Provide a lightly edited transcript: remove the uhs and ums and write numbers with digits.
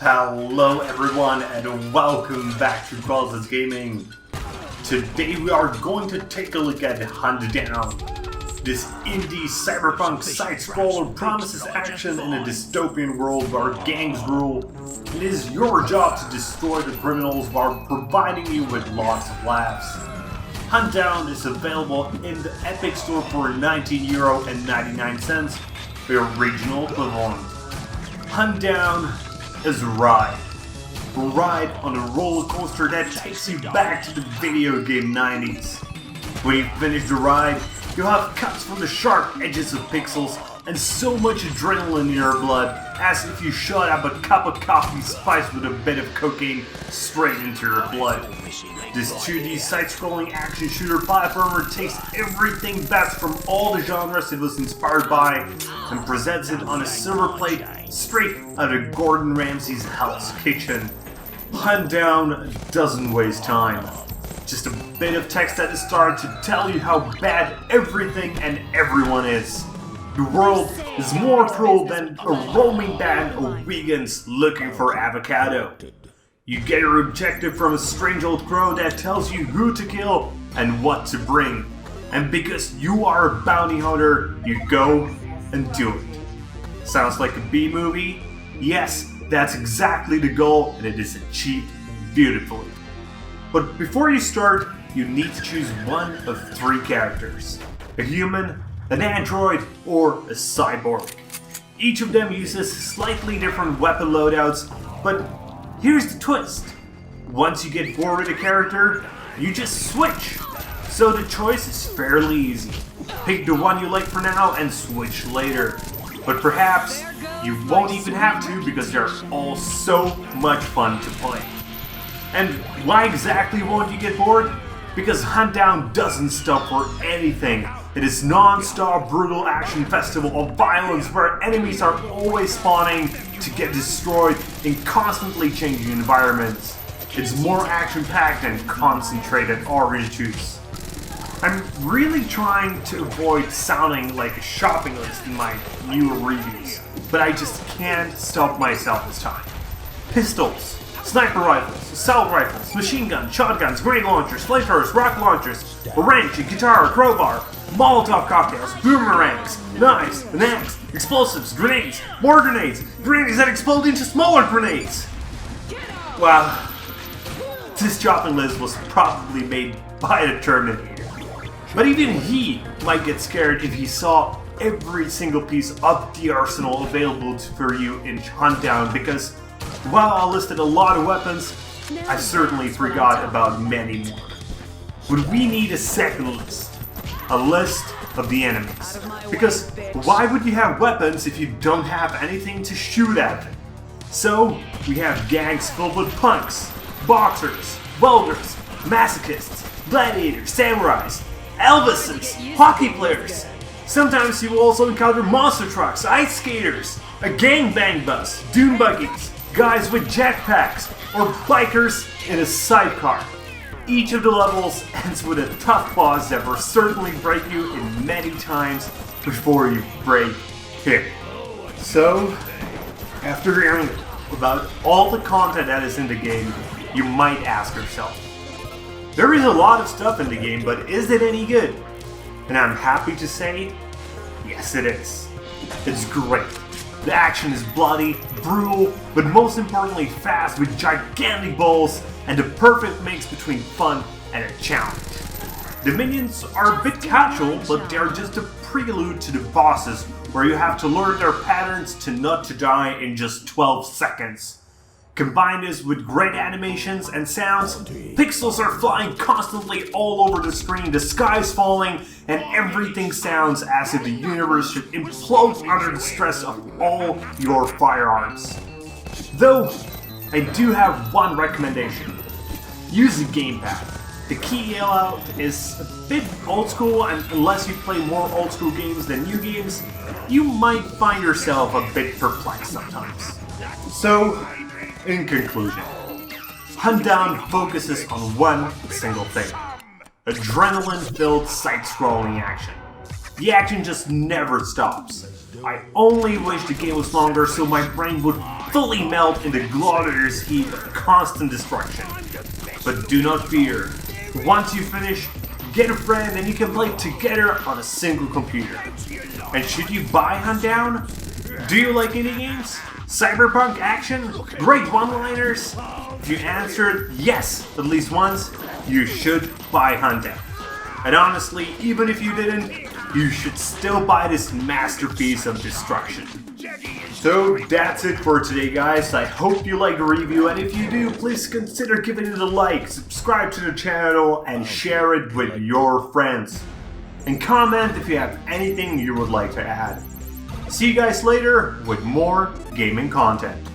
Hello everyone and welcome back to Qualitas Gaming. Today we are going to take a look at Huntdown. This indie cyberpunk side-scroller promises action in a dystopian world where gangs rule. It is your job to destroy the criminals while providing you with lots of laughs. Huntdown is available in the Epic Store for €19.99, the original equivalent. Huntdown is a ride on a roller coaster that takes you back to the video game 90s. When you finish the ride, you'll have cuts from the sharp edges of pixels and so much adrenaline in your blood as if you shot up a cup of coffee spiced with a bit of cocaine straight into your blood. This 2D side-scrolling action shooter platformer takes everything best from all the genres it was inspired by and presents it on a silver plate straight out of Gordon Ramsay's Hell's Kitchen. Huntdown doesn't waste time. Just a bit of text at the start to tell you how bad everything and everyone is. The world is more cruel than a roaming band of vegans looking for avocado. You get your objective from a strange old crow that tells you who to kill and what to bring. And because you are a bounty hunter, you go and do it. Sounds like a B-movie? Yes, that's exactly the goal, and it is achieved beautifully. But before you start, you need to choose one of three characters. A human, an android, or a cyborg. Each of them uses slightly different weapon loadouts, but here's the twist. Once you get bored with a character, you just switch. So the choice is fairly easy. Pick the one you like for now and switch later. But perhaps you won't even have to because they're all so much fun to play. And why exactly won't you get bored? Because Huntdown doesn't stop for anything. It is non-stop brutal action festival of violence where enemies are always spawning to get destroyed in constantly changing environments. It's more action-packed than concentrated orange juice. I'm really trying to avoid sounding like a shopping list in my newer reviews, but I just can't stop myself this time. Pistols, sniper rifles, assault rifles, machine guns, shotguns, grenade launchers, flamethrowers, rocket launchers, a wrench, a guitar, a crowbar, Molotov cocktails, boomerangs, knives, an axe, explosives, grenades, more grenades, grenades that explode into smaller grenades. Wow, this shopping list was probably made by the Terminator. But even he might get scared if he saw every single piece of the arsenal available for you in Huntdown, because while I listed a lot of weapons, I certainly forgot about many more. Would we need a second list? A list of the enemies. Because why would you have weapons if you don't have anything to shoot at them? So we have gangs filled with punks, boxers, welders, masochists, gladiators, samurais, Elvises, hockey players. Sometimes you will also encounter monster trucks, ice skaters, a gangbang bus, dune buggies, guys with jetpacks, or bikers in a sidecar. Each of the levels ends with a tough boss that will certainly break you in many times before you break him. So, after hearing about all the content that is in the game, you might ask yourself, there is a lot of stuff in the game, but is it any good? And I'm happy to say, yes it is. It's great. The action is bloody, brutal, but most importantly fast with gigantic balls and the perfect mix between fun and a challenge. The minions are a bit casual, but they're just a prelude to the bosses where you have to learn their patterns to not to die in just 12 seconds. Combine this with great animations and sounds, pixels are flying constantly all over the screen, the sky's falling, and everything sounds as if the universe should implode under the stress of all your firearms. Though, I do have one recommendation. Use a gamepad. The key layout is a bit old school, and unless you play more old school games than new games, you might find yourself a bit perplexed sometimes. So, in conclusion, Huntdown focuses on one single thing: adrenaline-filled side-scrolling action. The action just never stops. I only wish the game was longer so my brain would fully melt in the glorious heat of constant destruction. But do not fear. Once you finish, get a friend and you can play together on a single computer. And should you buy Huntdown? Do you like indie games? Cyberpunk action? Great one-liners? If you answered yes at least once, you should buy Huntdown. And honestly, even if you didn't, you should still buy this masterpiece of destruction. So that's it for today, guys. I hope you liked the review, and if you do, please consider giving it a like, subscribe to the channel, and share it with your friends. And comment if you have anything you would like to add. See you guys later with more gaming content.